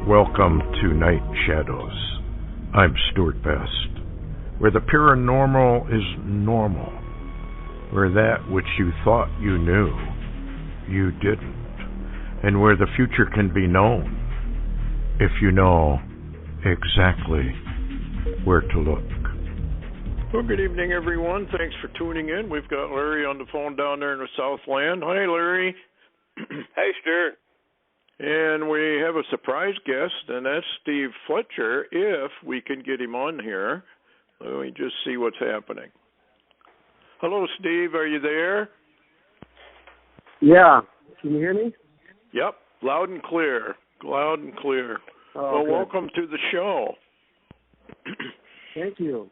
Welcome to Night Shadows. I'm Stuart Best, where the paranormal is normal, where that which you thought you knew, you didn't, and where the future can be known if you know exactly where to look. Well, good evening, everyone. Thanks for tuning in. We've got Larry on the phone down there in the Southland. Hi, Larry. Hey, Stuart. And we have a surprise guest, and that's Steve Fletcher, if we can get him on here. Let me just see what's happening. Hello, Steve. Are you there? Yeah. Can you hear me? Yep. Loud and clear. Loud and clear. Oh, well, good. Welcome to the show. Thank you.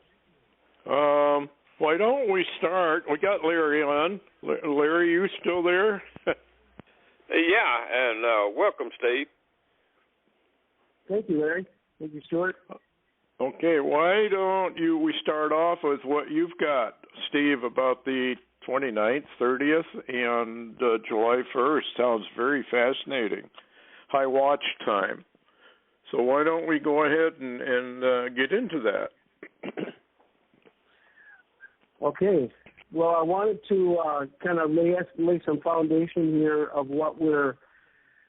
Why don't we start? We got Larry on. Larry, you still there? Yeah, and welcome, Steve. Thank you, Larry. Thank you, Stuart. Okay, why don't we start off with what you've got, Steve, about the 29th, 30th, and July 1st. Sounds very fascinating. High watch time. So why don't we go ahead and get into that? Okay. Well, I wanted to kind of lay some foundation here of what we're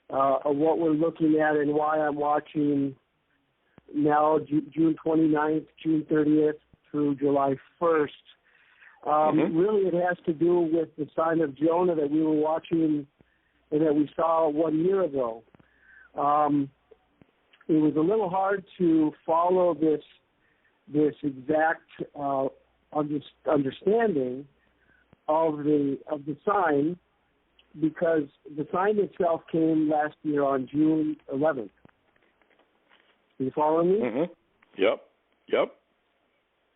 looking at and why I'm watching now June 29th, June 30th through July 1st. Really, it has to do with the sign of Jonah that we were watching and that we saw 1 year ago. It was a little hard to follow this exact understanding of the sign, because the sign itself came last year on June 11th. You following me? Mm-hmm. Yep.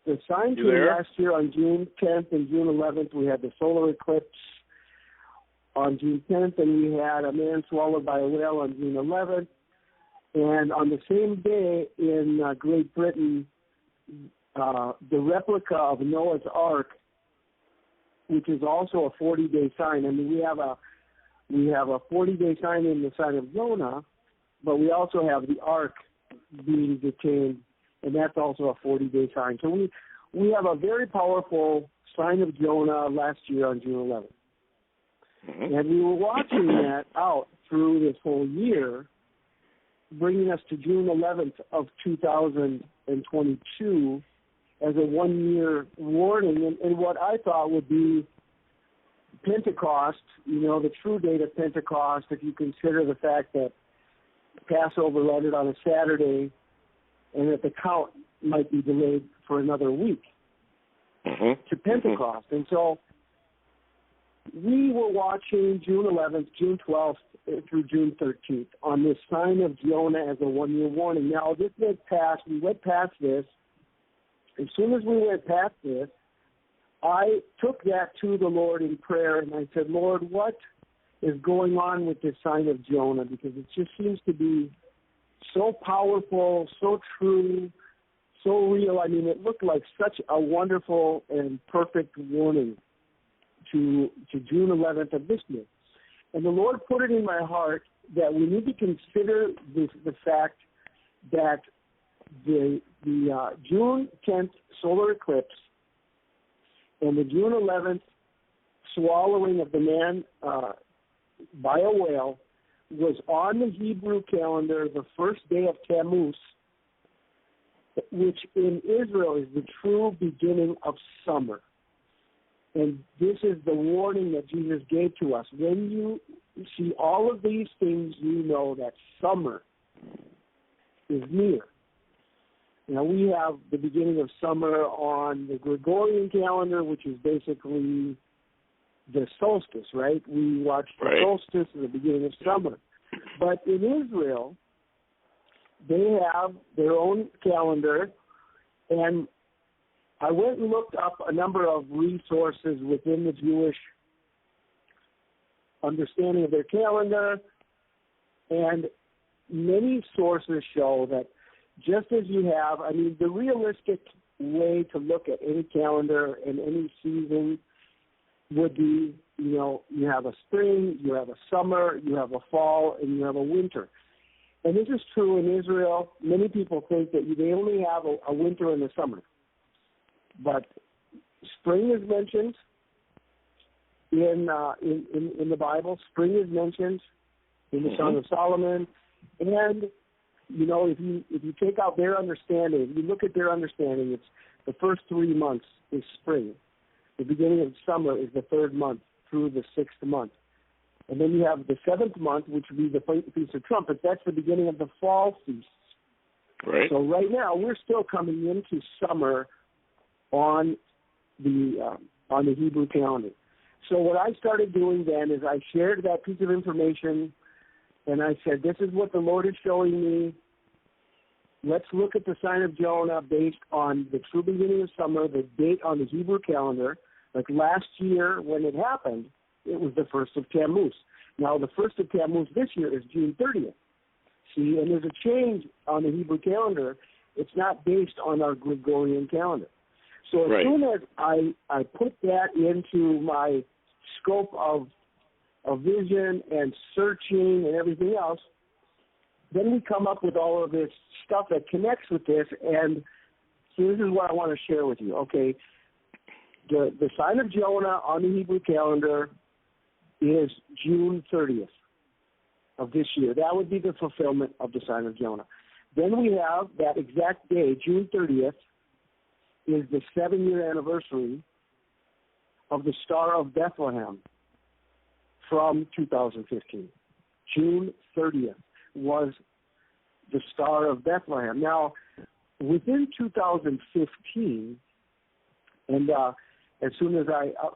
The sign came last year on June 10th and June 11th. We had the solar eclipse on June 10th, and we had a man swallowed by a whale on June 11th. And on the same day in Great Britain, the replica of Noah's Ark, which is also a 40-day sign. I mean, we have a 40-day sign in the sign of Jonah, but we also have the Ark being detained, and that's also a 40-day sign. So we have a very powerful sign of Jonah last year on June 11th. Mm-hmm. And we were watching that out through this whole year, bringing us to June 11th of 2022 as a 1 year warning, and what I thought would be Pentecost, the true date of Pentecost, if you consider the fact that Passover landed on a Saturday and that the count might be delayed for another week to Pentecost. And so we were watching June 11th, June 12th through June 13th on this sign of Jonah as a 1 year warning. Now, this went past, we went past this. As soon as we went past this, I took that to the Lord in prayer, and I said, Lord, what is going on with this sign of Jonah? Because it just seems to be so powerful, so true, so real. I mean, it looked like such a wonderful and perfect warning to June 11th of this year. And the Lord put it in my heart that we need to consider the fact that the June 10th solar eclipse and the June 11th swallowing of the man by a whale was on the Hebrew calendar the first day of Tammuz, which in Israel is the true beginning of summer. And this is the warning that Jesus gave to us. When you see all of these things, you know that summer is near. Now, we have the beginning of summer on the Gregorian calendar, which is basically the solstice, right? We watch the solstice at the beginning of summer. But in Israel, they have their own calendar, and I went and looked up a number of resources within the Jewish understanding of their calendar, and many sources show that just as you have, I mean, the realistic way to look at any calendar and any season would be, you have a spring, you have a summer, you have a fall, and you have a winter. and this is true in Israel. Many people think that they only have a winter and a summer, but spring is mentioned in the Bible. Spring is mentioned in the Song of Solomon, and if you take out their understanding, if you look at their understanding, it's the first 3 months is spring. The beginning of summer is the 3rd month through the 6th month. And then you have the 7th month, which would be the Feast of Trumpets. That's the beginning of the fall feasts. Right. So right now we're still coming into summer on the Hebrew calendar. So what I started doing then is I shared that piece of information, and I said, this is what the Lord is showing me. Let's look at the sign of Jonah based on the true beginning of summer, the date on the Hebrew calendar. Like last year when it happened, it was the 1st of Tammuz. Now the 1st of Tammuz this year is June 30th. See, and there's a change on the Hebrew calendar. It's not based on our Gregorian calendar. So as soon as I put that into my scope of vision and searching and everything else, then we come up with all of this stuff that connects with this. And so this is what I want to share with you. Okay, the sign of Jonah on the Hebrew calendar is June 30th of this year. That would be the fulfillment of the sign of Jonah. Then we have that exact day, June 30th, is the 7-year anniversary of the Star of Bethlehem from 2015. June 30th was the Star of Bethlehem. Now, within 2015, and as soon as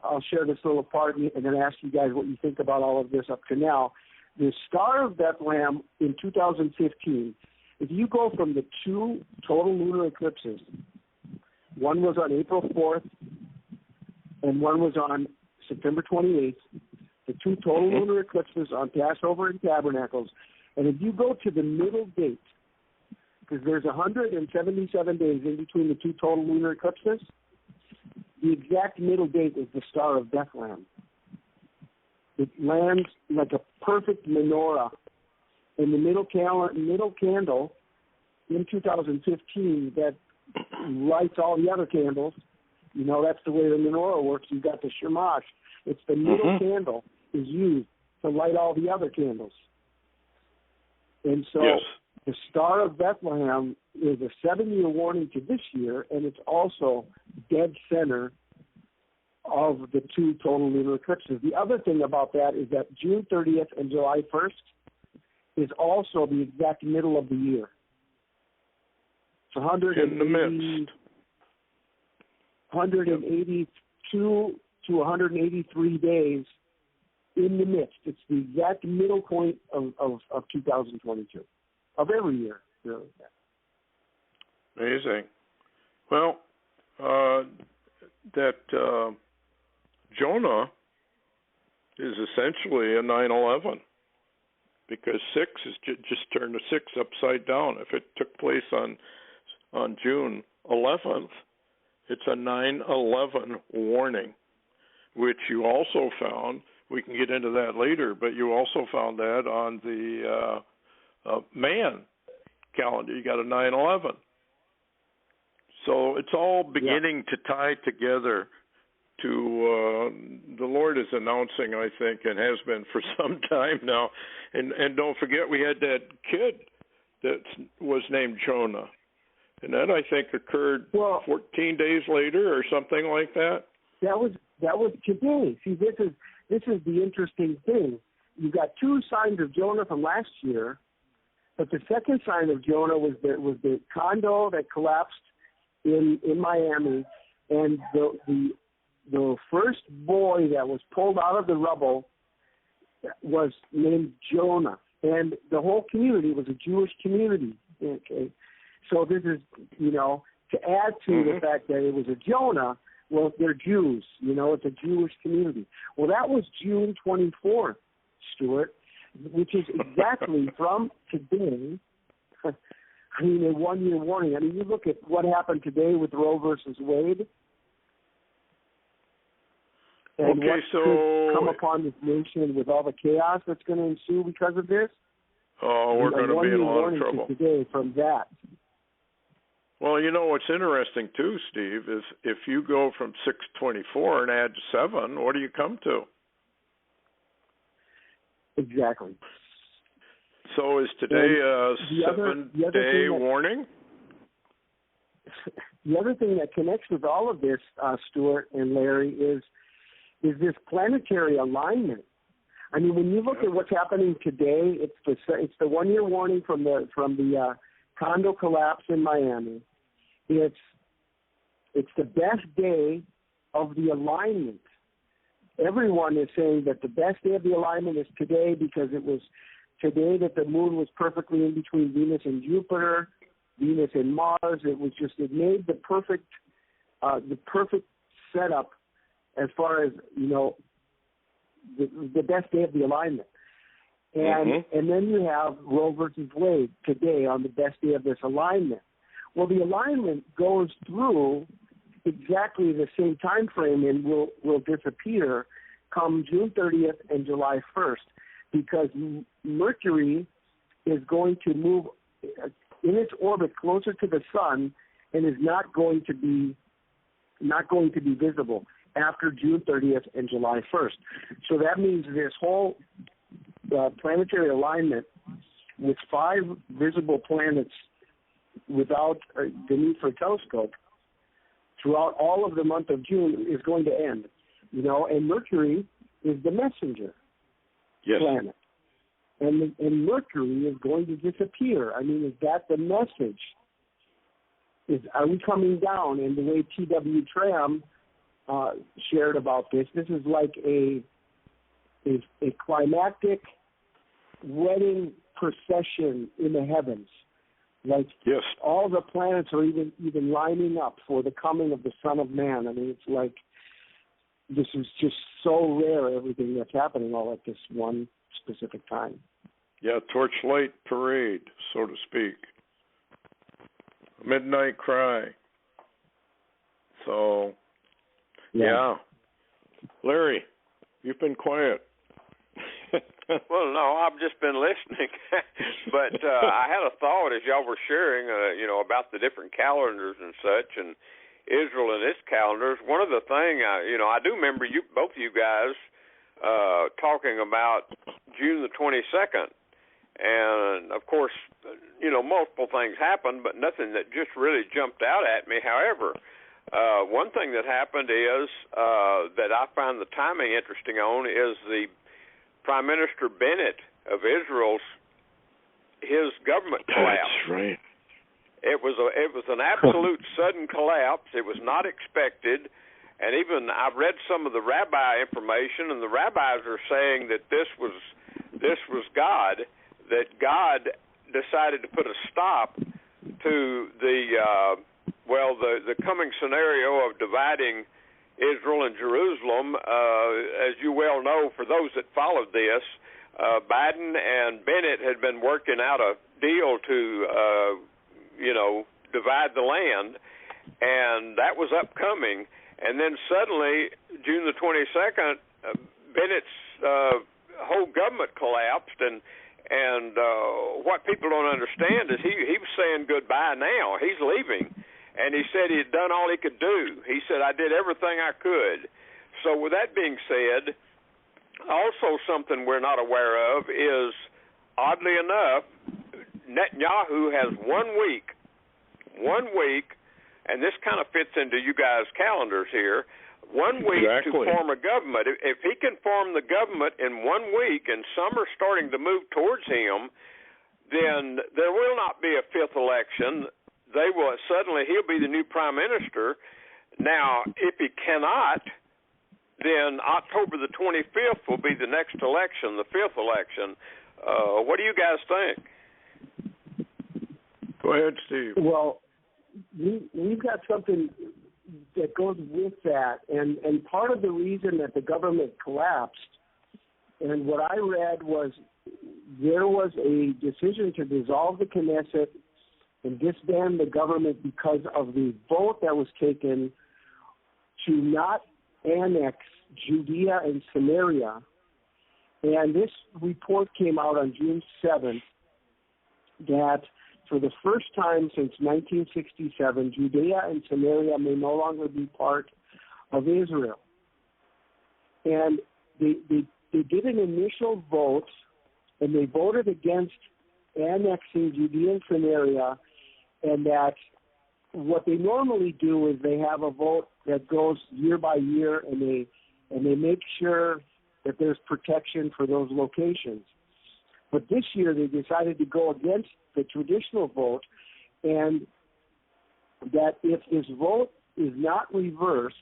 I'll share this little part and then ask you guys what you think about all of this up to now, the Star of Bethlehem in 2015, if you go from the 2 total lunar eclipses, one was on April 4th and one was on September 28th, the 2 total lunar eclipses on Passover and Tabernacles, and if you go to the middle date, because there's 177 days in between the 2 total lunar eclipses, the exact middle date is the Star of Bethlehem. It lands like a perfect menorah in the middle candle in 2015 that lights all the other candles. That's the way the menorah works. You've got the shamash. It's the middle candle is used to light all the other candles. And so the Star of Bethlehem is a 7-year warning to this year, and it's also dead center of the 2 total lunar eclipses. The other thing about that is that June 30th and July 1st is also the exact middle of the year. It's 182 to 183 days in the midst. It's the exact middle point of 2022, of every year, really. Amazing. Well, Jonah is essentially a 9/11 because 6 is just turned a 6 upside down. If it took place on June 11th, it's a 9/11 warning, which you also found. We can get into that later, but you also found that on the Mayan calendar. You got a 9/11. So it's all beginning to tie together to the Lord is announcing, I think, and has been for some time now. And don't forget, we had that kid that was named Jonah. And that, I think, occurred 14 days later or something like that. That was today. See, this is the interesting thing. You've got 2 signs of Jonah from last year, but the second sign of Jonah was the condo that collapsed in Miami, and the first boy that was pulled out of the rubble was named Jonah, and the whole community was a Jewish community. Okay, so this is to add to the fact that it was a Jonah. Well, they're Jews. It's a Jewish community. Well, that was June 24th, Stuart, which is exactly from today. A 1-year warning. You look at what happened today with Roe versus Wade, and what could come upon this nation with all the chaos that's going to ensue because of this. Oh, we're going to be in a lot of trouble today from that. Well, you know what's interesting too, Steve, is if you go from 624 and add 7, what do you come to? Exactly. So is today a 7-day warning? The other thing that connects with all of this, Stuart and Larry, is this planetary alignment. I mean, when you look at what's happening today, it's the 1-year warning from the condo collapse in Miami. It's the best day of the alignment. Everyone is saying that the best day of the alignment is today because it was today that the moon was perfectly in between Venus and Jupiter, Venus and Mars. It made the perfect setup as far as, you know, the best day of the alignment. And and then you have Roe versus Wade today on the best day of this alignment. Well, the alignment goes through exactly the same time frame and will disappear come June 30th and July 1st because Mercury is going to move in its orbit closer to the sun and is not going to be visible after June 30th and July 1st. So that means this whole planetary alignment with 5 visible planets without the need for a telescope throughout all of the month of June is going to end. You know, and Mercury is the messenger planet. And Mercury is going to disappear. I mean, is that the message? Are we coming down? And the way T.W. TRAMM shared about this is like a climactic wedding procession in the heavens. Like all the planets are even lining up for the coming of the Son of Man. I mean, it's like this is just so rare, everything that's happening all at this one specific time. Yeah, torchlight parade, so to speak. Midnight cry. So, yeah. Larry, you've been quiet. Well, no, I've just been listening. But I had a thought as y'all were sharing, about the different calendars and such, and Israel and its calendars. One of the things, I do remember both of you guys talking about June the 22nd. And, of course, multiple things happened, but nothing that just really jumped out at me. However, one thing that happened is that I find the timing interesting on is the Prime Minister Bennett of Israel's his government collapse. That's right. It was an absolute sudden collapse. It was not expected, and even I've read some of the rabbi information, and the rabbis are saying that this was God, that God decided to put a stop to the coming scenario of dividing Israel and Jerusalem. As you well know, for those that followed this, Biden and Bennett had been working out a deal to, divide the land, and that was upcoming. And then suddenly, June the 22nd, Bennett's whole government collapsed, and what people don't understand is he was saying goodbye now. He's leaving. And he said he had done all he could do. He said, I did everything I could. So with that being said, also something we're not aware of is, oddly enough, Netanyahu has 1 week, and this kind of fits into you guys' calendars here, 1 week to form a government. If he can form the government in 1 week and some are starting to move towards him, then there will not be a 5th election. He'll be the new prime minister. Now, if he cannot, then October the 25th will be the next election, the 5th election. What do you guys think? Go ahead, Steve. Well, we've got something that goes with that, and part of the reason that the government collapsed, and what I read was there was a decision to dissolve the Knesset and disband the government because of the vote that was taken to not annex Judea and Samaria. And this report came out on June 7th, that for the first time since 1967, Judea and Samaria may no longer be part of Israel. And they did an initial vote, and they voted against annexing Judea and Samaria, and that what they normally do is they have a vote that goes year by year, and they make sure that there's protection for those locations. But this year they decided to go against the traditional vote, and that if this vote is not reversed,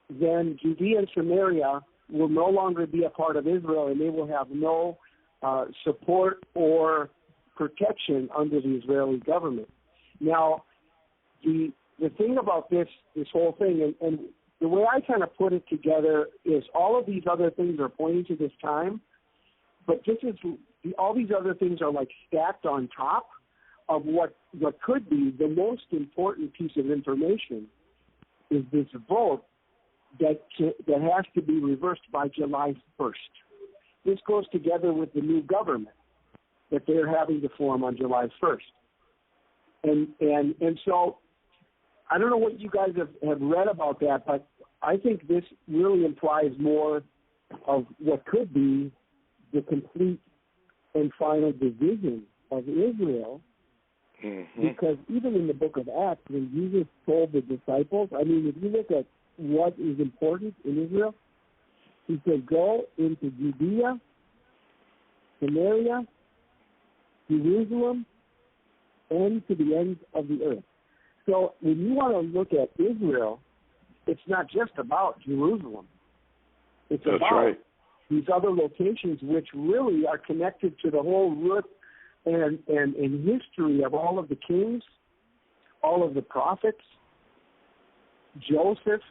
then Judea and Samaria will no longer be a part of Israel, and they will have no support or protection under the Israeli government. Now, the thing about this whole thing, and the way I kind of put it together is all of these other things are pointing to this time, but all these other things are like stacked on top of what could be the most important piece of information is this vote that has to be reversed by July 1st. This goes together with the new government that they're having to form on July 1st. And so I don't know what you guys have read about that, but I think this really implies more of what could be the complete and final division of Israel. Mm-hmm. Because even in the book of Acts, when Jesus told the disciples, I mean, if you look at what is important in Israel, he said, go into Judea, Samaria, Jerusalem, and to the ends of the earth. So when you want to look at Israel, it's not just about Jerusalem. It's That's about right. these other locations which really are connected to the whole root and history of all of the kings, all of the prophets, Joseph,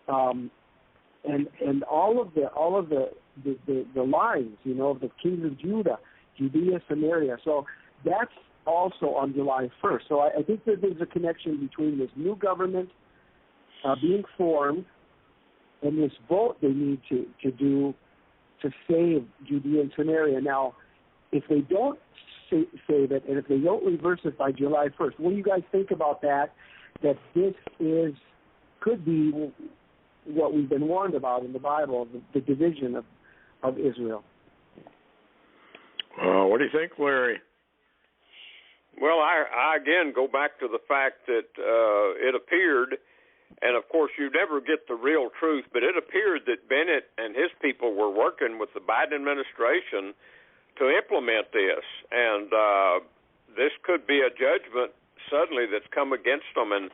and all of the lines, you know, of the kings of Judah, Judea, Samaria. So that's also on July 1st. So I think that there's a connection between this new government being formed and this vote they need to do to save Judea and Samaria. Now, if they don't save it, and if they don't reverse it by July 1st, what do you guys think about that? That this could be what we've been warned about in the Bible, the division of Israel. What do you think, Larry? Well, I again go back to the fact that it appeared, and of course you never get the real truth, but it appeared that Bennett and his people were working with the Biden administration to implement this, and this could be a judgment suddenly that's come against them. And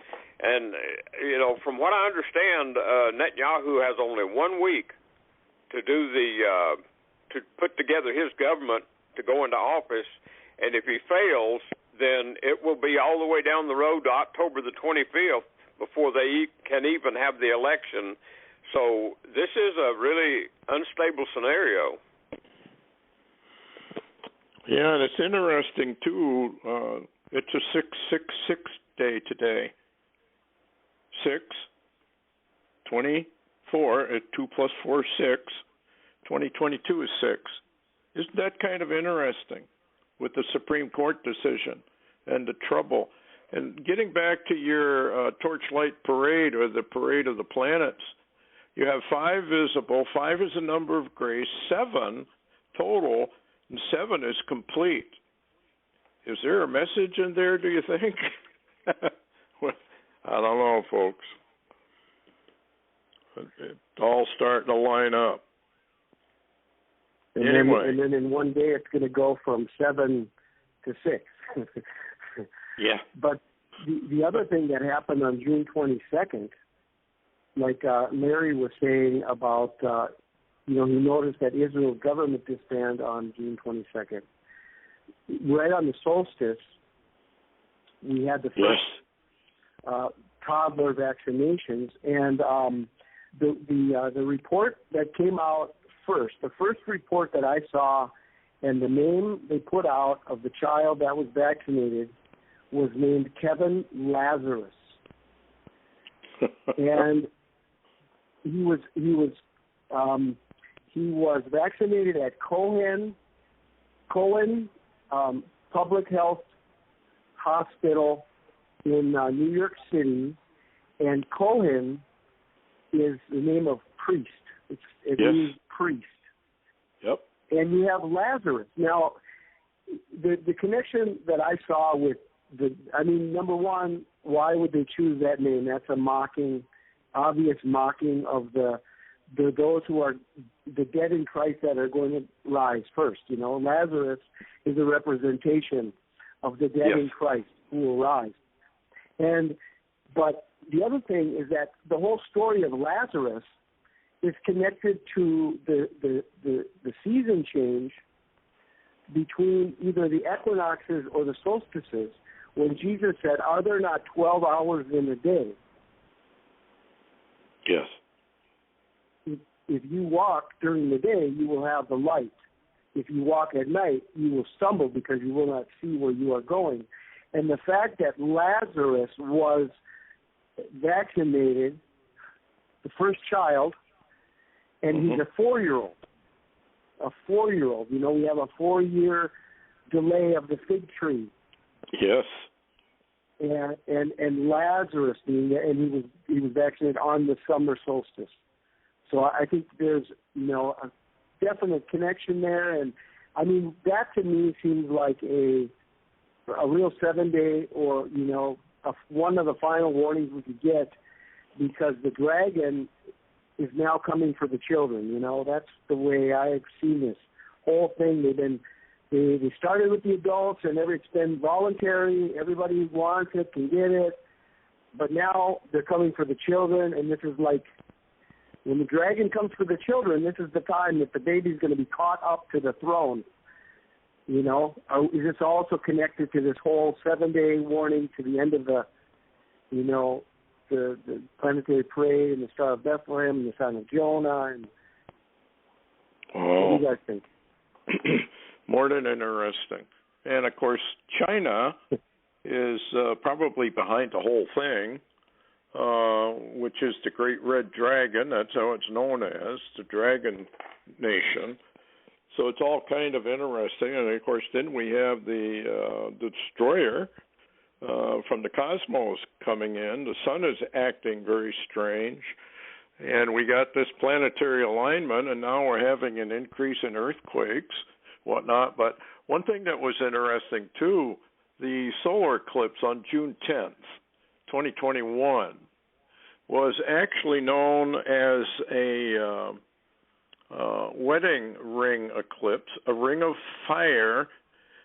you know, from what I understand, Netanyahu has only 1 week to do to put together his government to go into office, and if he fails, then it will be all the way down the road to October the 25th before they can even have the election. So this is a really unstable scenario. Yeah, and it's interesting, too. It's a 666 day today. 6, 24, 2 plus 4 is 6. 2022 is 6. Isn't that kind of interesting with the Supreme Court decision and the trouble? And getting back to your torchlight parade or the parade of the planets, you have 5 visible, 5 is a number of grace, 7 total, and 7 is complete. Is there a message in there, do you think? Well, I don't know, folks. It's all starting to line up. And then in one day it's going to go from 7 to 6. Yeah. But the other thing that happened on June 22nd, like Larry was saying about, he noticed that Israel's government disbanded on June 22nd. Right on the solstice, we had the first toddler vaccinations, and the report that came out first, the first report that I saw, and the name they put out of the child that was vaccinated was named Kevin Lazarus, and he was vaccinated at Cohen public health hospital in New York City, and Cohen is the name of priest. It means priest. Yep. And you have Lazarus. Now, the connection that I saw with number one, why would they choose that name? That's a obvious mocking of those who are the dead in Christ that are going to rise first. Lazarus is a representation of the dead in Christ who will rise. But the other thing is that the whole story of Lazarus is connected to the season change between either the equinoxes or the solstices, when Jesus said, "Are there not 12 hours in a day?" Yes. If you walk during the day, you will have the light. If you walk at night, you will stumble because you will not see where you are going. And the fact that Lazarus was vaccinated, the first child, and he's a 4-year-old. A 4-year-old. We have a 4-year delay of the fig tree. Yes. And Lazarus being there, and he was vaccinated on the summer solstice. So I think there's a definite connection there, and that to me seems like a real 7-day, or one of the final warnings we could get, because the dragon is now coming for the children. That's the way I've seen this whole thing. They started with the adults, and it's been voluntary. Everybody who wants it can get it, but now they're coming for the children, and this is like, when the dragon comes for the children, this is the time that the baby's going to be caught up to the throne. Is this also connected to this whole 7-day warning to the end of the planetary parade and the Star of Bethlehem and the sign of Jonah? And what do you guys think? More than interesting. And, of course, China is probably behind the whole thing, which is the Great Red Dragon. That's how it's known as, the Dragon Nation. So it's all kind of interesting. And, of course, then we have the destroyer from the cosmos coming in. The sun is acting very strange. And we got this planetary alignment, and now we're having an increase in earthquakes, whatnot. But one thing that was interesting, too, the solar eclipse on June 10th, 2021, was actually known as a wedding ring eclipse, a ring of fire,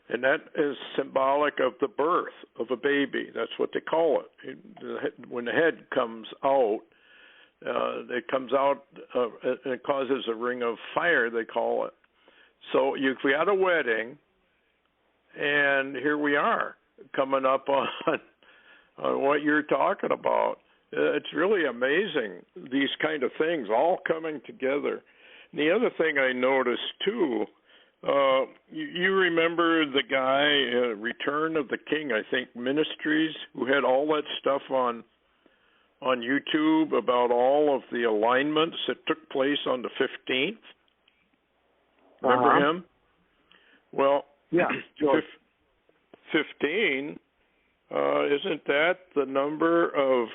and that is symbolic of the birth of a baby. That's what they call it. When the head comes out, it comes out, it causes a ring of fire, they call it. So we had a wedding, and here we are, coming up on what you're talking about. It's really amazing, these kind of things all coming together. And the other thing I noticed, too, you remember the guy, Return of the King, I think, Ministries, who had all that stuff on YouTube about all of the alignments that took place on the 15th? Remember him? Well, yeah, George. 15, isn't that the number of,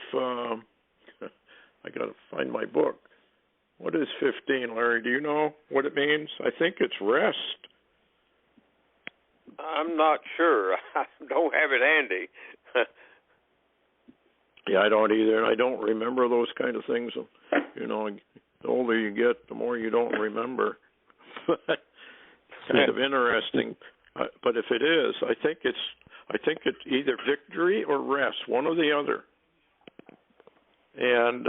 I got to find my book. What is 15, Larry? Do you know what it means? I think it's rest. I'm not sure. I don't have it handy. Yeah, I don't either. I don't remember those kind of things. The older you get, the more you don't remember. Kind of interesting. But if it is, I think it's either victory or rest, one or the other. And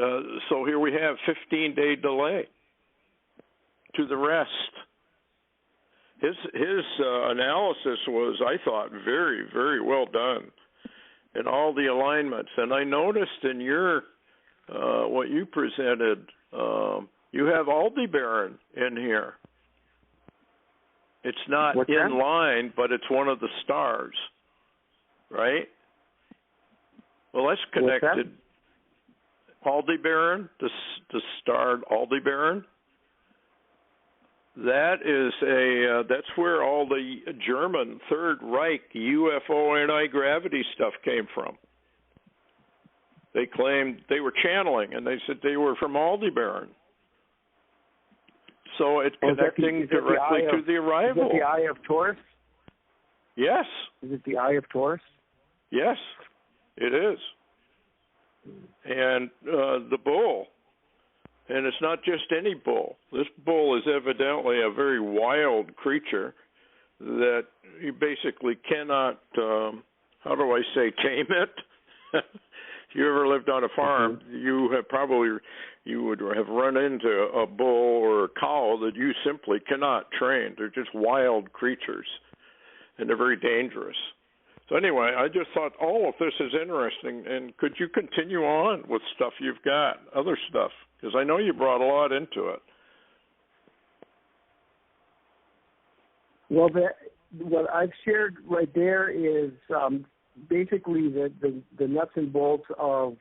so here we have 15-day delay to the rest. His analysis was, I thought, very, very well done in all the alignments. And I noticed in your what you presented, you have Aldebaran in here. It's not What's in that? line, but it's one of the stars, right? Well, that's connected. Aldebaran, the star Aldebaran. That is that's where all the German Third Reich UFO anti-gravity stuff came from. They claimed they were channeling, and they said they were from Aldebaran. So it's connecting directly to the arrival. Is it the Eye of Taurus? Yes. Is it the Eye of Taurus? Yes, it is. And the bull. And it's not just any bull. This bull is evidently a very wild creature that you basically cannot, how do I say, tame it? If you ever lived on a farm, you would have run into a bull or a cow that you simply cannot train. They're just wild creatures, and they're very dangerous. So anyway, I just thought all of this is interesting, and could you continue on with stuff you've got, other stuff? Because I know you brought a lot into it. Well, what I've shared right there is basically the nuts and bolts of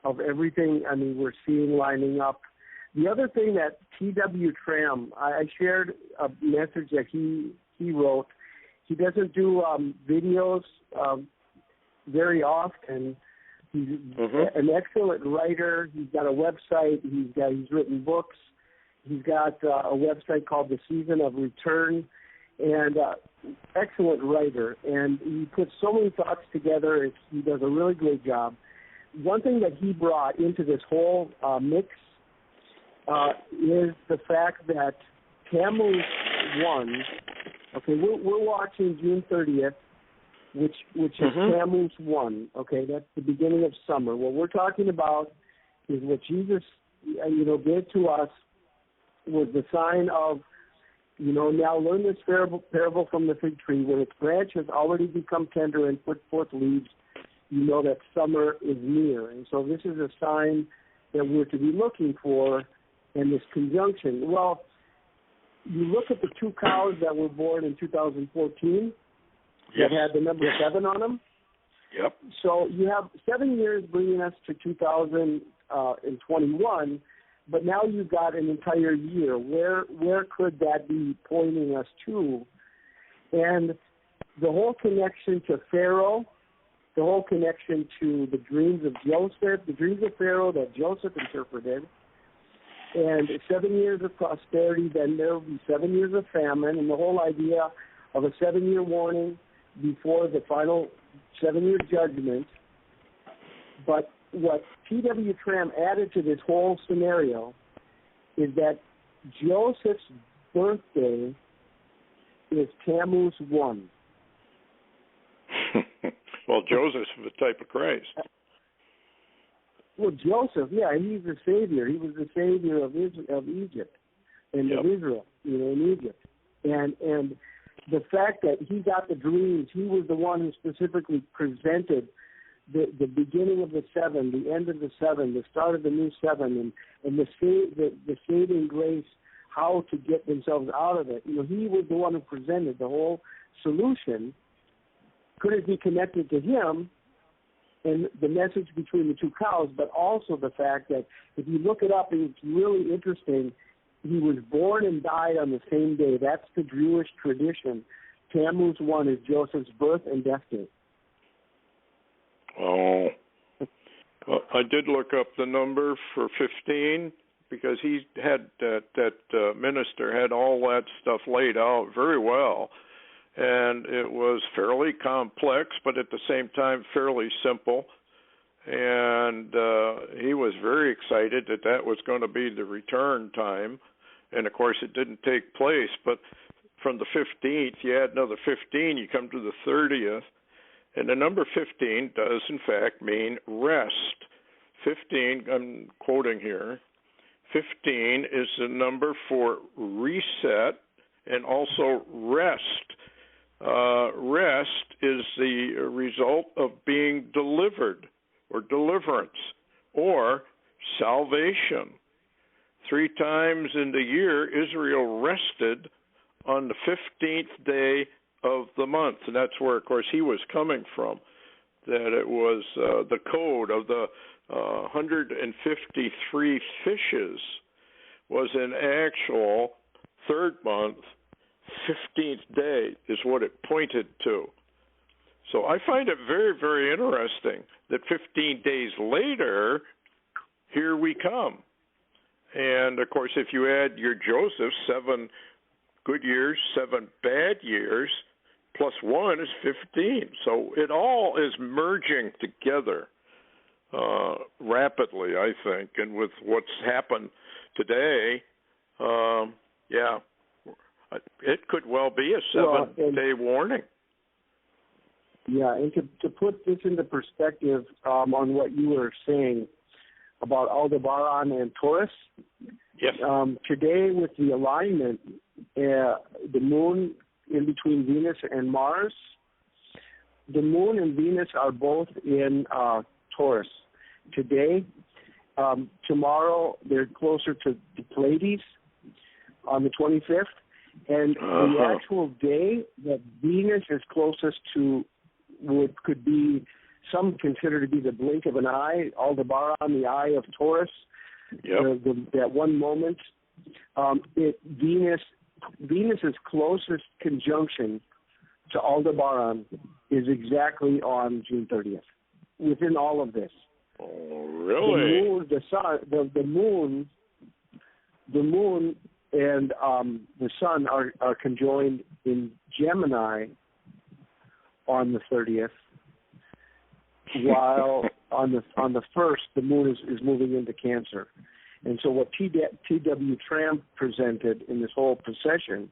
everything. I mean, we're seeing lining up. The other thing that TRAMM, I shared a message that he wrote. He doesn't do videos very often. He's an excellent writer. He's got a website. He's written books. He's got a website called The Season of Return, and excellent writer. And he puts so many thoughts together. He does a really great job. One thing that he brought into this whole mix is the fact that Tammuz 1. Okay, we're watching June 30th, which is Tammuz 1. Okay, that's the beginning of summer. What we're talking about is what Jesus, gave to us was the sign of, now learn this parable from the fig tree. When its branch has already become tender and put forth leaves, you know that summer is near. And so this is a sign that we're to be looking for in this conjunction. Well, you look at the two cows that were born in 2014 that had the number 7 on them. Yep. So you have 7 years bringing us to 2021, but now you've got an entire year. Where could that be pointing us to? And the whole connection to Pharaoh, the whole connection to the dreams of Joseph, the dreams of Pharaoh that Joseph interpreted, and 7 years of prosperity, then there will be 7 years of famine, and the whole idea of a 7-year warning before the final 7-year judgment. But what TRAMM added to this whole scenario is that Joseph's birthday is Tammuz 1. Well, Joseph's the type of Christ. Well, Joseph, yeah, he's the savior. He was the savior of Egypt and of Israel, in Egypt. And the fact that he got the dreams, he was the one who specifically presented the beginning of the 7, the end of the 7, the start of the new 7, and the saving grace, how to get themselves out of it. He was the one who presented the whole solution. Could it be connected to him and the message between the two cows, but also the fact that if you look it up, it's really interesting. He was born and died on the same day. That's the Jewish tradition. Tammuz 1 is Joseph's birth and death date. Oh. Well, I did look up the number for 15 because he had that minister had all that stuff laid out very well. And it was fairly complex, but at the same time fairly simple. And he was very excited that was going to be the return time. And, of course, it didn't take place. But from the 15th, you add another 15, you come to the 30th. And the number 15 does, in fact, mean rest. 15, I'm quoting here, 15 is the number for reset and also rest. Rest is the result of being delivered or deliverance or salvation. 3 times in the year, Israel rested on the 15th day of the month. And that's where, of course, he was coming from, that it was the code of the 153 fishes was an actual 3rd month, 15th day is what it pointed to. So I find it very, very interesting that 15 days later, here we come. And, of course, if you add your Joseph, 7 good years, 7 bad years, plus 1 is 15. So it all is merging together rapidly, I think. And with what's happened today, it could well be a 7-day warning. Yeah, and to put this into perspective on what you were saying about Aldebaran and Taurus, yes. Today with the alignment, the moon in between Venus and Mars, the moon and Venus are both in Taurus. Today, tomorrow they're closer to the Pleiades on the 25th, and the actual day that Venus is closest to could be, some consider to be the blink of an eye, Aldebaran, the eye of Taurus. Yep. That one moment, Venus's closest conjunction to Aldebaran is exactly on June 30th. Within all of this. Oh, really? The moon and the sun are conjoined in Gemini on the 30th, while on the 1st the moon is moving into Cancer. And so what T.W. TRAMM presented in this whole procession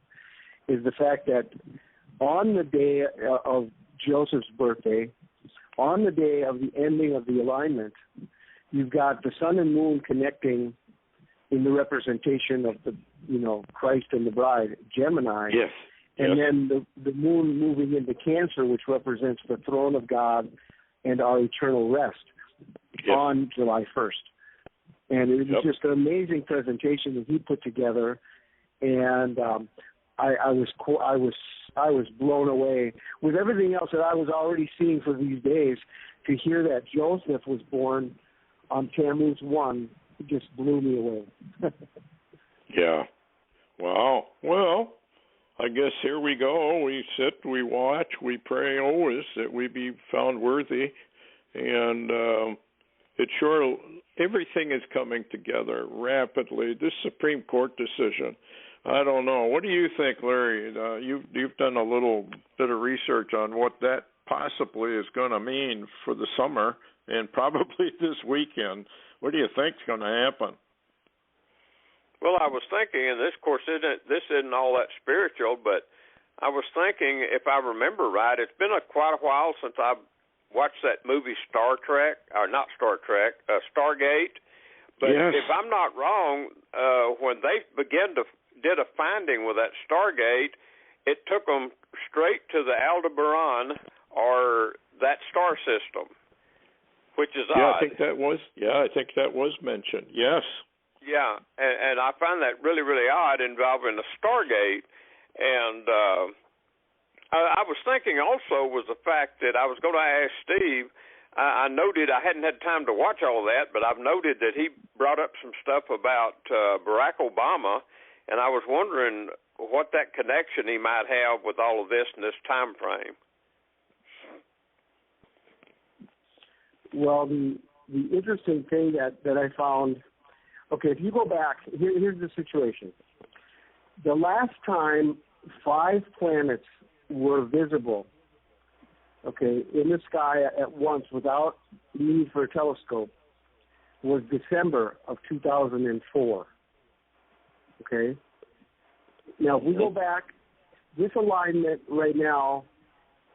is the fact that on the day of Joseph's birthday, on the day of the ending of the alignment, you've got the sun and moon connecting in the representation of the, Christ and the bride, Gemini. Yes. And then the moon moving into Cancer, which represents the throne of God and our eternal rest on July 1st. And it was just an amazing presentation that he put together, and I was blown away with everything else that I was already seeing for these days. To hear that Joseph was born on Tammuz 1, it just blew me away. Yeah. Wow. Well, I guess here we go. We sit, we watch, we pray always that we be found worthy, and it sure, everything is coming together rapidly. This Supreme Court decision, I don't know. What do you think, Larry? You've done a little bit of research on what that possibly is going to mean for the summer and probably this weekend. What do you think is going to happen? Well, I was thinking, and this, of course, this isn't all that spiritual, but I was thinking, if I remember right, it's been quite a while since I've watched that movie Stargate. But if I'm not wrong, when they did a finding with that Stargate, it took them straight to the Aldebaran or that star system, which is odd. I think that was mentioned. Yes. Yeah, and I find that really, really odd involving the Stargate. And I was thinking also was the fact that I was going to ask Steve, I noted, I hadn't had time to watch all of that, but I've noted that he brought up some stuff about Barack Obama, and I was wondering what that connection he might have with all of this in this time frame. Well, the interesting thing that I found, okay, if you go back, here's the situation. The last time 5 planets were visible, okay, in the sky at once without need for a telescope was December of 2004, okay? Now, if we go back, this alignment right now,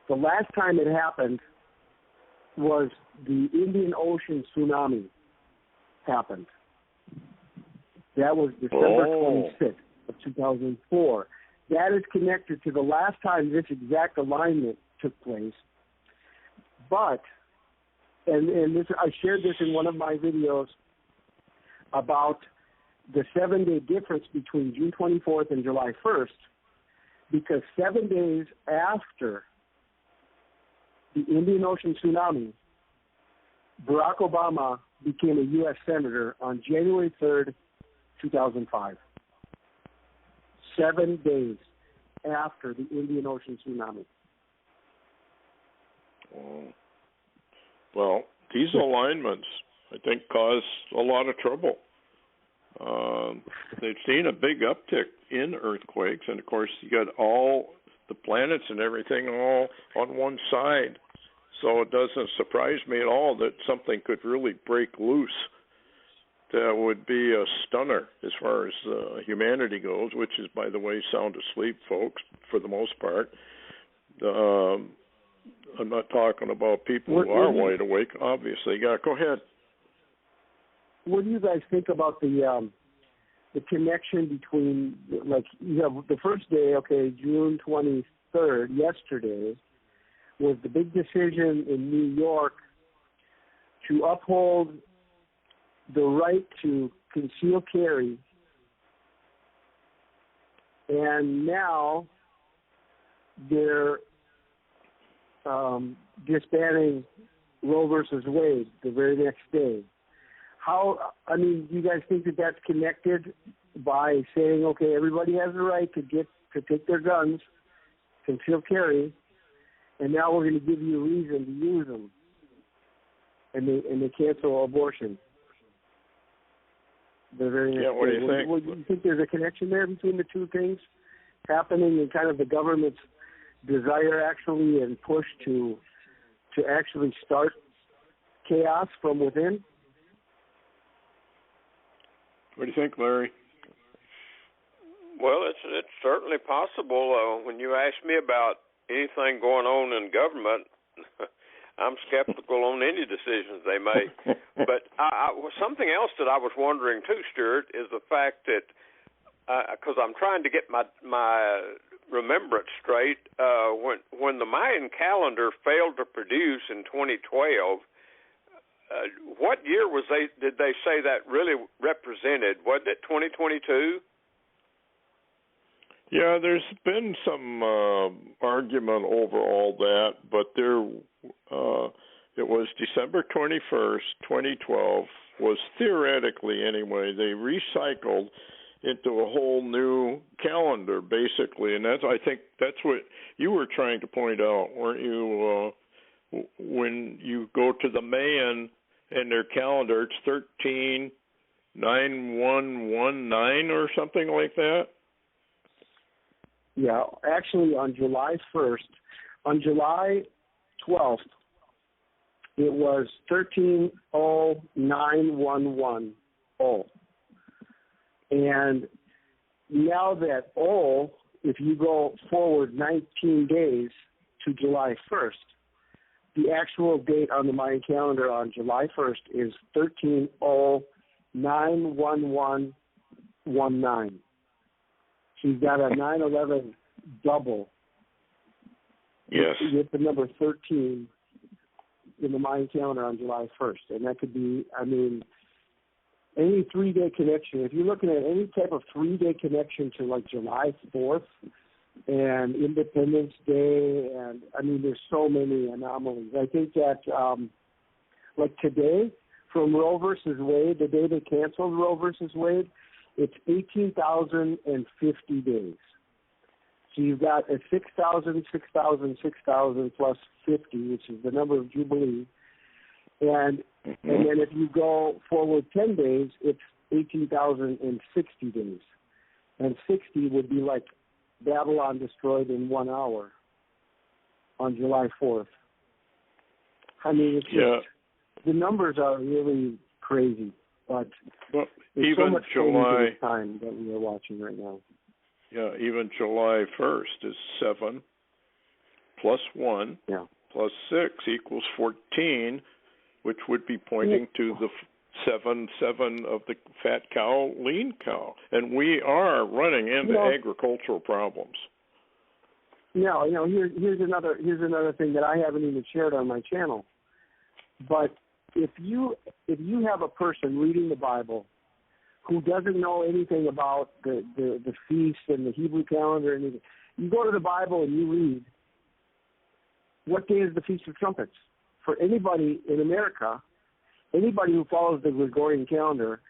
the last time it happened was the Indian Ocean tsunami happened. That was December 26th of 2004. That is connected to the last time this exact alignment took place. But, and this, I shared this in one of my videos about the 7-day difference between June 24th and July 1st, because 7 days after the Indian Ocean tsunami, Barack Obama became a U.S. Senator on January 3rd, 2005. 7 days after the Indian Ocean tsunami. Well, these alignments, I think, cause a lot of trouble. They've seen a big uptick in earthquakes, and of course, you got all the planets and everything all on one side. So it doesn't surprise me at all that something could really break loose that would be a stunner as far as humanity goes, which is, by the way, sound asleep, folks, for the most part. I'm not talking about people who are wide awake, obviously. Yeah, go ahead. What do you guys think about the connection between, like, you have the first day, okay, June 23rd, yesterday, was the big decision in New York to uphold the right to conceal carry, and now they're disbanding Roe versus Wade the very next day. Do you guys think that that's connected by saying, okay, everybody has the right to take their guns, conceal carry, and now we're going to give you a reason to use them, and they cancel abortion the very next day? What do you think? Do you think there's a connection there between the two things happening and kind of the government's desire actually and push to actually start chaos from within? What do you think, Larry? Well, it's certainly possible. When you ask me about anything going on in government, I'm skeptical on any decisions they make. But something else that I was wondering too, Stuart, is the fact that because I'm trying to get my remembrance straight, when the Mayan calendar failed to produce in 2012. What year did they say that really represented? Was it 2022? Yeah, there's been some argument over all that, but it was December 21st, 2012, was theoretically anyway. They recycled into a whole new calendar, basically, and I think that's what you were trying to point out, weren't you? When you go to the Mayan and their calendar, it's 139119 or something like that. Yeah, actually on July 1st, on July 12th, it was 130911. And now that if you go forward 19 days to July 1st, the actual date on the Mayan calendar on July 1st is 13091119. So you've got a 9/11 double. Yes. With the number 13 in the Mayan calendar on July 1st. And that could be, any 3-day connection. If you're looking at any type of 3-day connection to like July 4th and Independence Day, and there's so many anomalies. I think that, like today, from Roe versus Wade, the day they canceled Roe versus Wade, it's 18,050 days. So you've got a 6,000, 6,000, 6,000 plus 50, which is the number of Jubilee. And then if you go forward 10 days, it's 18,060 days. And 60 would be like Babylon destroyed in 1 hour on July 4th. It's just, the numbers are really crazy, but there's so much July time that we are watching right now. Yeah, even July 1st is 7 plus 1 plus 6 equals 14, which would be pointing to the 7 of the fat cow, lean cow. And we are running into agricultural problems. No, here's another thing that I haven't even shared on my channel. But if you have a person reading the Bible who doesn't know anything about the feast and the Hebrew calendar, and you go to the Bible and you read, what day is the Feast of Trumpets? For anybody in America, anybody who follows the Gregorian calendar,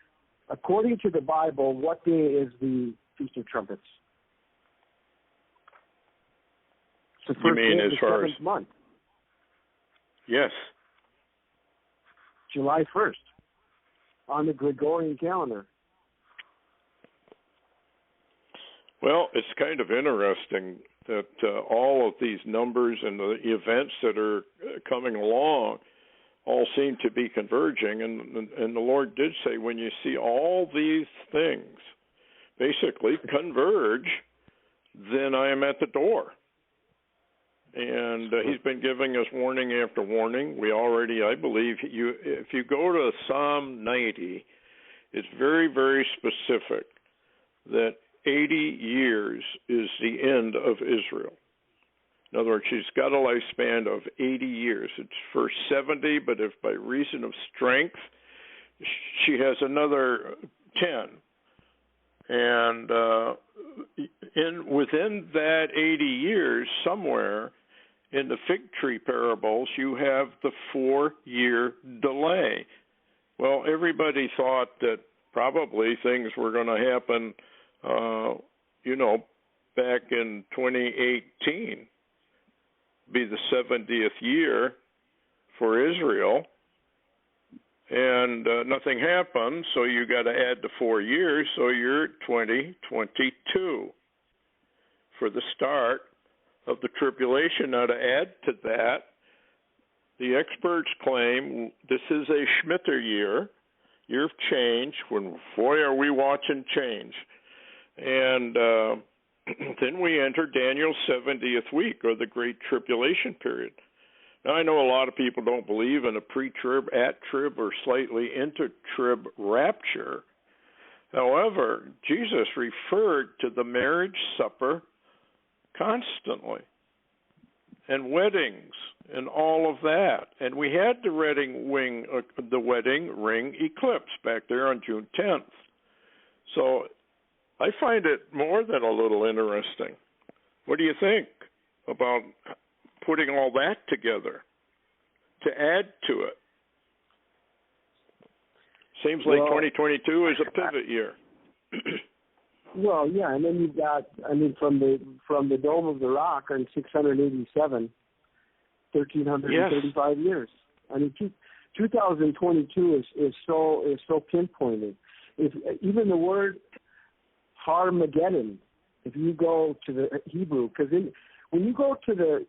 according to the Bible, what day is the Feast of Trumpets? the first day of the as 7th month. Yes. July 1st on the Gregorian calendar. Well, it's kind of interesting that all of these numbers and the events that are coming along all seem to be converging. And the Lord did say, when you see all these things basically converge, then I am at the door. And he's been giving us warning after warning. We already, I believe, if you go to Psalm 90, it's very, very specific that 80 years is the end of Israel. In other words, she's got a lifespan of 80 years. It's first 70, but if by reason of strength, she has another 10. And within that 80 years, somewhere in the fig tree parables, you have the 4-year delay. Well, everybody thought that probably things were going to happen, back in 2018, be the 70th year for Israel, and nothing happened, so you got to add the 4 years, so you're 2022 for the start of the tribulation. Now, to add to that, the experts claim this is a Shemitah year of change, when, boy, are we watching change. And then we enter Daniel's 70th week, or the Great Tribulation period. Now, I know a lot of people don't believe in a pre-trib, at-trib, or slightly into-trib rapture. However, Jesus referred to the marriage supper constantly, and weddings, and all of that. And we had the wedding ring eclipse back there on June 10th. So I find it more than a little interesting. What do you think about putting all that together to add to it? Seems like 2022 is a pivot year. Well, yeah, and then you've got, from the Dome of the Rock on 687, 1,335 years. 2022 is so pinpointed. Even the word Harmageddon, if you go to the Hebrew, because when you go to the,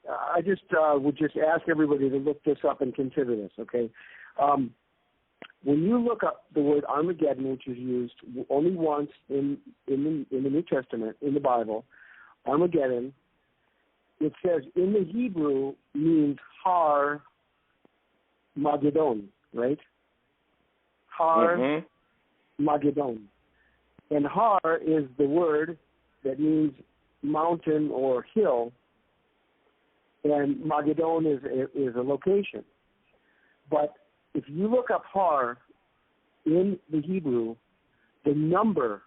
I just would just ask everybody to look this up and consider this, okay? When you look up the word Armageddon, which is used only once in the New Testament, in the Bible, Armageddon, it says in the Hebrew means Har Magedon, right? Har Magedon. And Har is the word that means mountain or hill, and Magedon is a location. But if you look up Har in the Hebrew, the number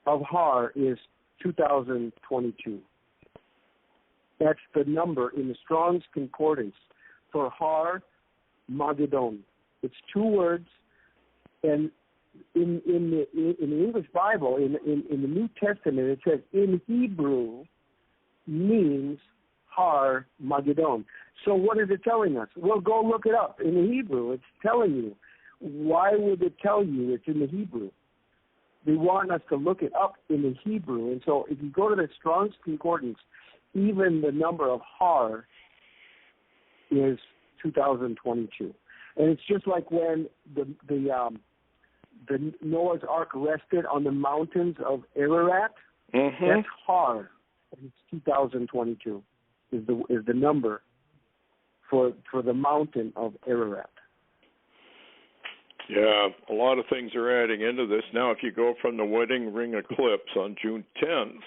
of Har is 2022. That's the number in the Strong's Concordance for Har Magedon. It's two words, and in the English Bible, in the New Testament, it says in Hebrew means Har Magedon. So what is it telling us? Well, go look it up in the Hebrew. It's telling you. Why would it tell you it's in the Hebrew? They want us to look it up in the Hebrew. And so if you go to the Strong's Concordance, even the number of Har is 2022. And it's just like when the Noah's Ark rested on the mountains of Ararat. That's Har. It's 2022 is the number for the mountain of Ararat. Yeah, a lot of things are adding into this. Now, if you go from the wedding ring eclipse on June 10th,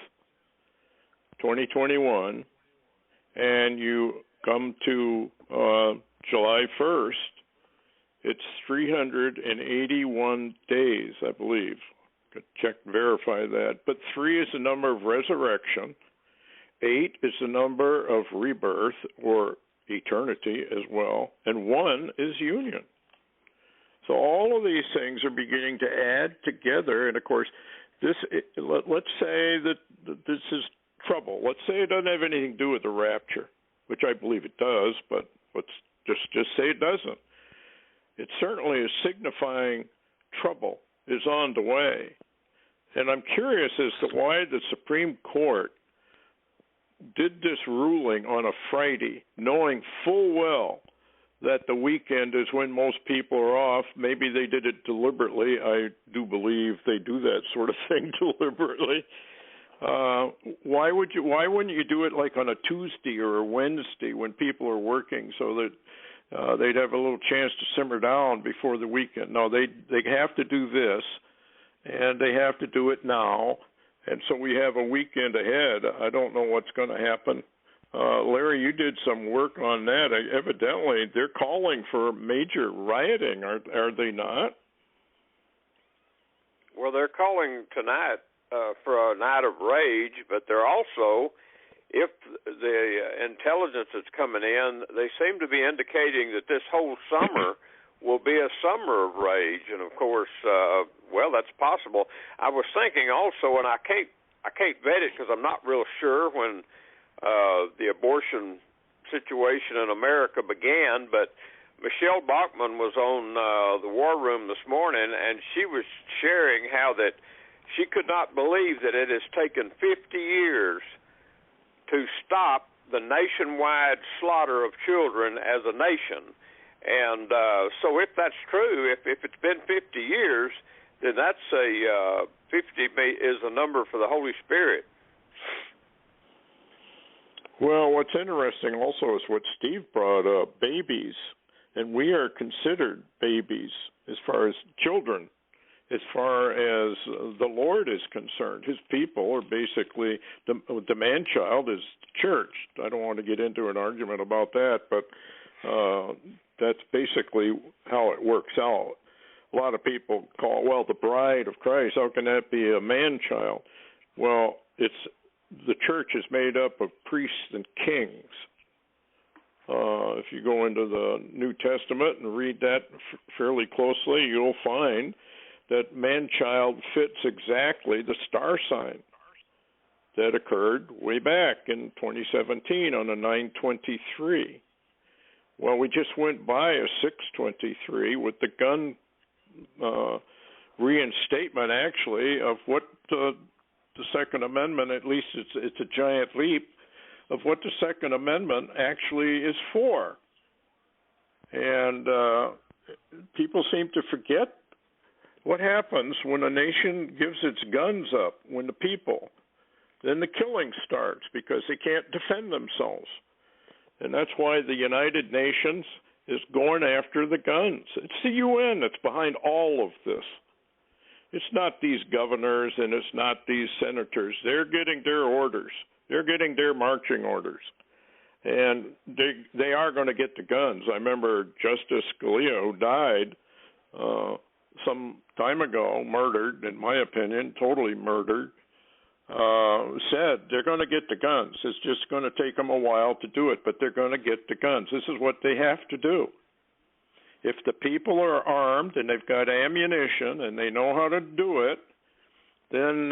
2021, and you come to July 1st, it's 381 days, I believe. Could check and verify that. But 3 is the number of resurrection. 8 is the number of rebirth or eternity as well. And 1 is union. So all of these things are beginning to add together. And, of course, let's say that this is trouble. Let's say it doesn't have anything to do with the rapture, which I believe it does, but let's just say it doesn't. It certainly is signifying trouble is on the way. And I'm curious as to why the Supreme Court did this ruling on a Friday, knowing full well that the weekend is when most people are off. Maybe they did it deliberately. I do believe they do that sort of thing deliberately. Why wouldn't you do it like on a Tuesday or a Wednesday when people are working, so that they'd have a little chance to simmer down before the weekend? No, they have to do this, and they have to do it now, and so we have a weekend ahead. I don't know what's going to happen. Larry, you did some work on that. Evidently, they're calling for major rioting, are they not? Well, they're calling tonight for a night of rage, but they're also, if the intelligence that's coming in, they seem to be indicating that this whole summer will be a summer of rage, and of course, well, that's possible. I was thinking also, and I can't vet it because I'm not real sure when the abortion situation in America began, but Michelle Bachmann was on the War Room this morning, and she was sharing how that she could not believe that it has taken 50 years to stop the nationwide slaughter of children as a nation. And so if that's true, if it's been 50 years, then that's 50 is a number for the Holy Spirit. Well, what's interesting also is what Steve brought up, babies. And we are considered babies as far as children, as far as the Lord is concerned. His people are basically, the man-child is the church. I don't want to get into an argument about that, but that's basically how it works out. A lot of people call, well, the bride of Christ, how can that be a man-child? Well, the church is made up of priests and kings. If you go into the New Testament and read that fairly closely, you'll find that man-child fits exactly the star sign that occurred way back in 2017 on a 923. Well, we just went by a 623 with the gun reinstatement, actually, of what the Second Amendment, at least it's a giant leap, of what the Second Amendment actually is for. And people seem to forget what happens when a nation gives its guns up, when the people, then the killing starts because they can't defend themselves. And that's why the United Nations is going after the guns. It's the UN that's behind all of this. It's not these governors and it's not these senators. They're getting their orders. They're getting their marching orders. And they are going to get the guns. I remember Justice Scalia, who died some time ago, murdered, in my opinion, totally murdered, said they're going to get the guns. It's just going to take them a while to do it, but they're going to get the guns. This is what they have to do. If the people are armed and they've got ammunition and they know how to do it, then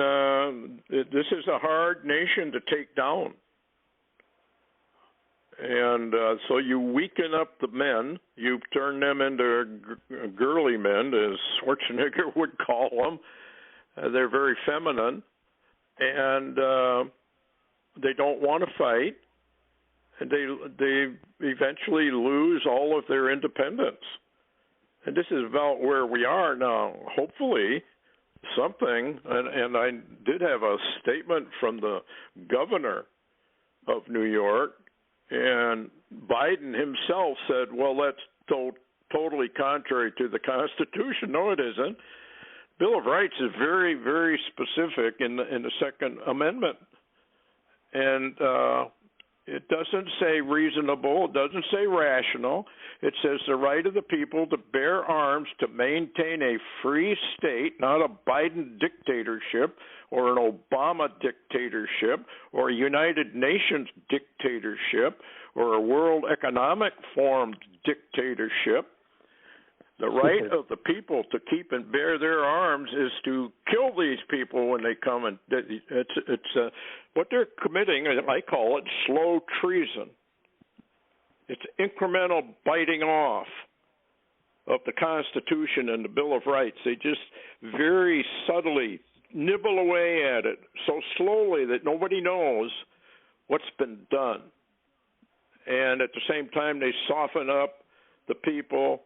this is a hard nation to take down. And so you weaken up the men. You turn them into girly men, as Schwarzenegger would call them. They're very feminine, and they don't want to fight, and they eventually lose all of their independence. And this is about where we are now. Hopefully, something, and I did have a statement from the governor of New York, and Biden himself said, well, that's totally contrary to the Constitution. No, it isn't. Bill of Rights is very, very specific in the Second Amendment. And it doesn't say reasonable. It doesn't say rational. It says the right of the people to bear arms to maintain a free state, not a Biden dictatorship or an Obama dictatorship or a United Nations dictatorship or a World Economic Forum dictatorship. The right of the people to keep and bear their arms is to kill these people when they come, and it's what they're committing. I call it slow treason. It's incremental biting off of the Constitution and the Bill of Rights. They just very subtly nibble away at it so slowly that nobody knows what's been done. And at the same time, they soften up the people.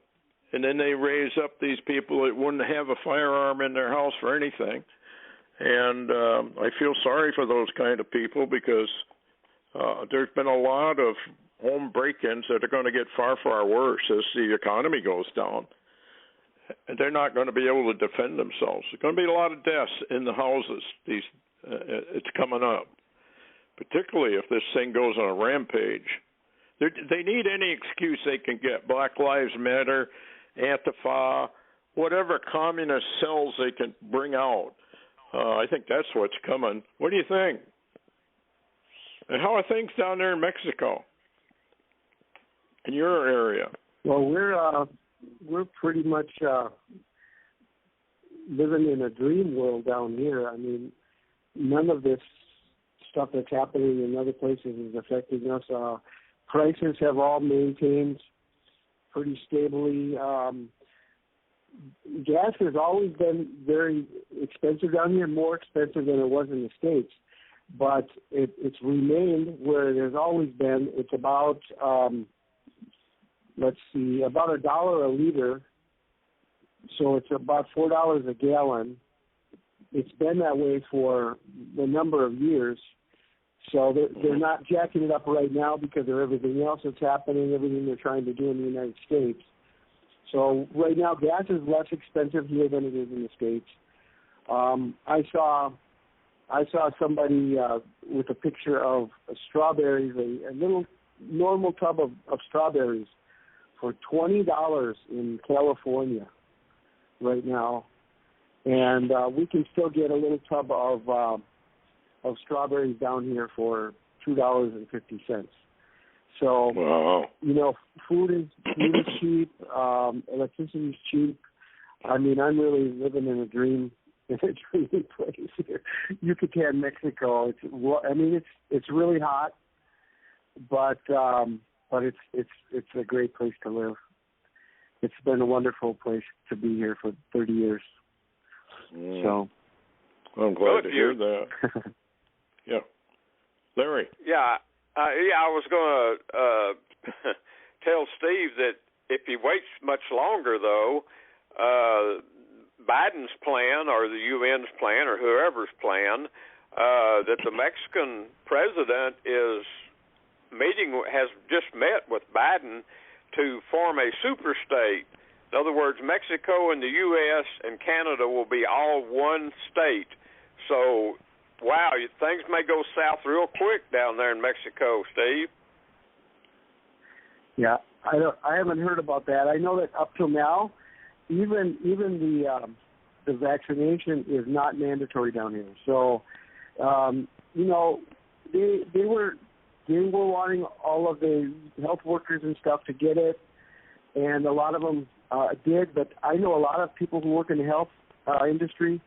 And then they raise up these people that wouldn't have a firearm in their house for anything. And I feel sorry for those kind of people because there's been a lot of home break-ins that are going to get far, far worse as the economy goes down. And they're not going to be able to defend themselves. There's going to be a lot of deaths in the houses. It's coming up, particularly if this thing goes on a rampage. They need any excuse they can get. Black Lives Matter, Antifa, whatever communist cells they can bring out. I think that's what's coming. What do you think? And how are things down there in Mexico, in your area? Well, we're pretty much living in a dream world down here. I mean, none of this stuff that's happening in other places is affecting us. Prices have all maintained pretty stably. Gas has always been very expensive down here, more expensive than it was in the States. But it's remained where it has always been. It's about, about $1 a liter. So it's about $4 a gallon. It's been that way for a number of years. So they're not jacking it up right now because of everything else that's happening, everything they're trying to do in the United States. So right now, gas is less expensive here than it is in the States. I saw somebody with a picture of strawberries, a little normal tub of strawberries for $20 in California right now. And we can still get a little tub of strawberries down here for $2.50. So, wow. You know, food is cheap, electricity is cheap. I mean, I'm really living in a dream place here. Yucatan, Mexico. It's really hot, but it's a great place to live. It's been a wonderful place to be here for 30 years. So, I'm glad to hear that. Yeah, Larry. Yeah, I was going to tell Steve that if he waits much longer, though, Biden's plan or the UN's plan or whoever's plan, that the Mexican president has just met with Biden to form a super state. In other words, Mexico and the U.S. and Canada will be all one state. So, wow, things may go south real quick down there in Mexico, Steve. Yeah, I haven't heard about that. I know that up till now, even the vaccination is not mandatory down here. So, you know, they were wanting all of the health workers and stuff to get it, and a lot of them did. But I know a lot of people who work in the health industry,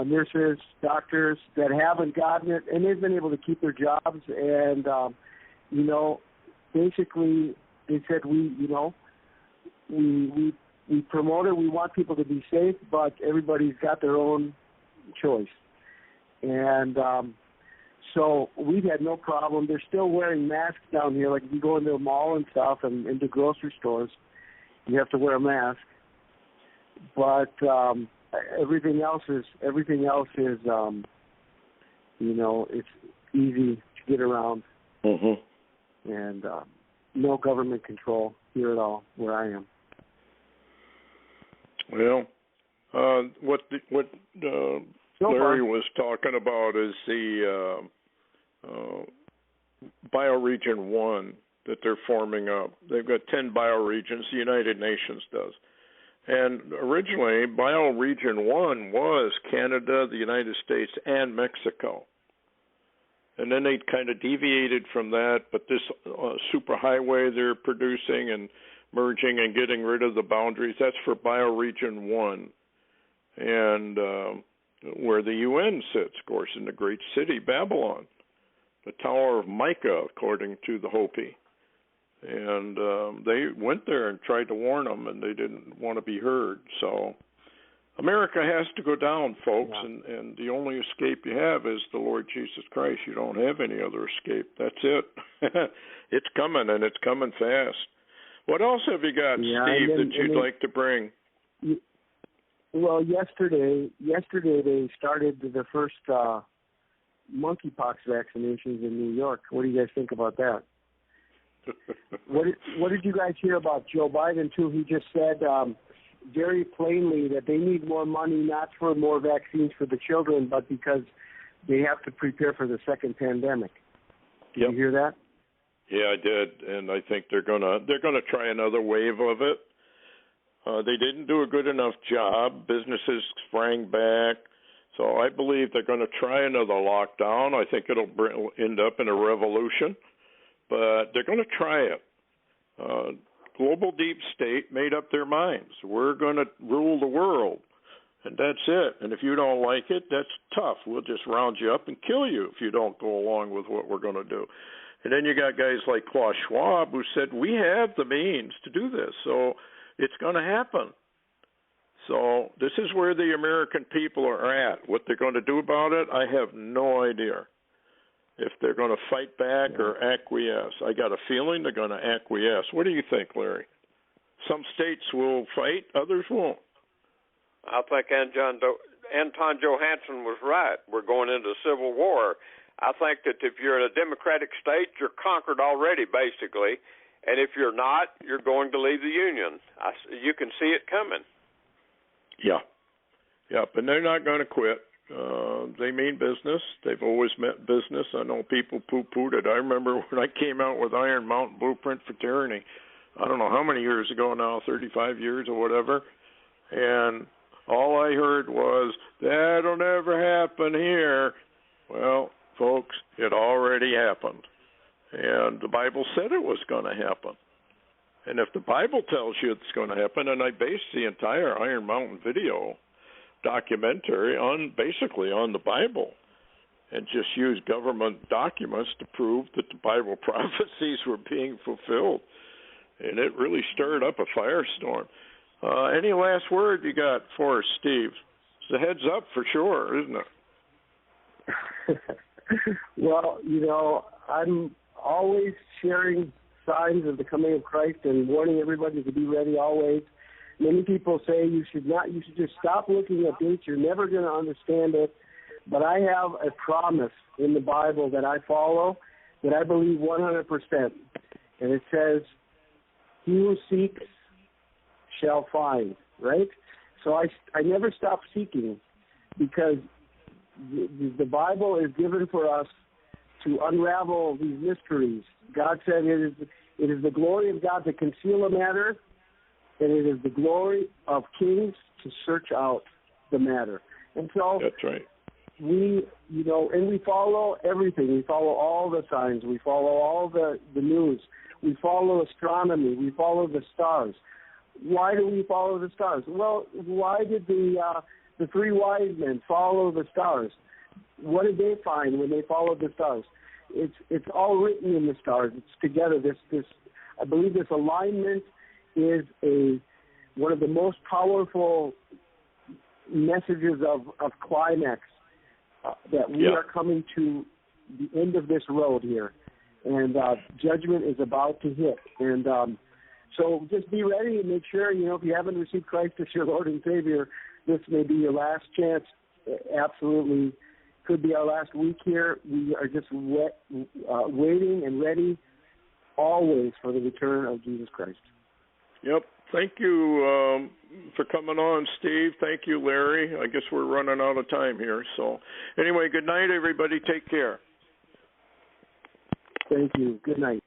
nurses, doctors that haven't gotten it, and they've been able to keep their jobs. And you know, basically, they said we promote it. We want people to be safe, but everybody's got their own choice. And so we've had no problem. They're still wearing masks down here. Like if you go into a mall and stuff and into grocery stores, you have to wear a mask. But everything else is you know, it's easy to get around. Mm-hmm. And no government control here at all where I am. Well, what Larry was talking about is the bioregion 1 that they're forming up. They've got 10 bioregions, the United Nations does. And originally, bioregion 1 was Canada, the United States, and Mexico. And then they kind of deviated from that, but this superhighway they're producing and merging and getting rid of the boundaries. That's for bioregion 1. And where the UN sits, of course, in the great city, Babylon, the Tower of Micah, according to the Hopi. And they went there and tried to warn them, and they didn't want to be heard. So America has to go down, folks, and the only escape you have is the Lord Jesus Christ. You don't have any other escape. That's it. It's coming, and it's coming fast. What else have you got, Steve, that you'd like to bring? Well, yesterday they started the first monkeypox vaccinations in New York. What do you guys think about that? What did you guys hear about Joe Biden, too? He just said very plainly that they need more money, not for more vaccines for the children, but because they have to prepare for the second pandemic. Did you hear that? Yeah, I did, and I think they're gonna try another wave of it. They didn't do a good enough job. Businesses sprang back, so I believe they're going to try another lockdown. I think it'll end up in a revolution, but they're going to try it. Global deep state made up their minds. We're going to rule the world, and that's it. And if you don't like it, that's tough. We'll just round you up and kill you if you don't go along with what we're going to do. And then you got guys like Klaus Schwab who said, we have the means to do this, so it's going to happen. So this is where the American people are at. What they're going to do about it, I have no idea. If they're going to fight back or acquiesce. I got a feeling they're going to acquiesce. What do you think, Larry? Some states will fight, others won't. I think Anton Johansson was right. We're going into civil war. I think that if you're in a democratic state, you're conquered already, basically. And if you're not, you're going to leave the Union. You can see it coming. Yeah. Yep, and they're not going to quit. They mean business. They've always meant business. I know people poo-pooed it. I remember when I came out with Iron Mountain Blueprint for Tyranny, I don't know how many years ago now, 35 years or whatever, and all I heard was, that'll never happen here. Well, folks, it already happened. And the Bible said it was going to happen. And if the Bible tells you it's going to happen, and I based the entire Iron Mountain video documentary basically on the Bible, and just used government documents to prove that the Bible prophecies were being fulfilled. And it really stirred up a firestorm. Any last word you got for us, Steve? It's a heads up for sure, isn't it? Well, I'm always sharing signs of the coming of Christ and warning everybody to be ready always. Many people say you should just stop looking at dates. You're never going to understand it. But I have a promise in the Bible that I follow that I believe 100%. And it says, he who seeks shall find, right? So I never stop seeking because the Bible is given for us to unravel these mysteries. God said it is the glory of God to conceal a matter, and it is the glory of kings to search out the matter. And so that's right. We follow everything. We follow all the signs. We follow all the news. We follow astronomy. We follow the stars. Why do we follow the stars? Well, why did the three wise men follow the stars? What did they find when they followed the stars? It's all written in the stars. It's together. This I believe this alignment is one of the most powerful messages of CLIMAX, that we are coming to the end of this road here, and judgment is about to hit. And so just be ready and make sure, if you haven't received Christ as your Lord and Savior, this may be your last chance. Absolutely could be our last week here. We are just waiting and ready always for the return of Jesus Christ. Yep. Thank you for coming on, Steve. Thank you, Larry. I guess we're running out of time here. So anyway, good night, everybody. Take care. Thank you. Good night.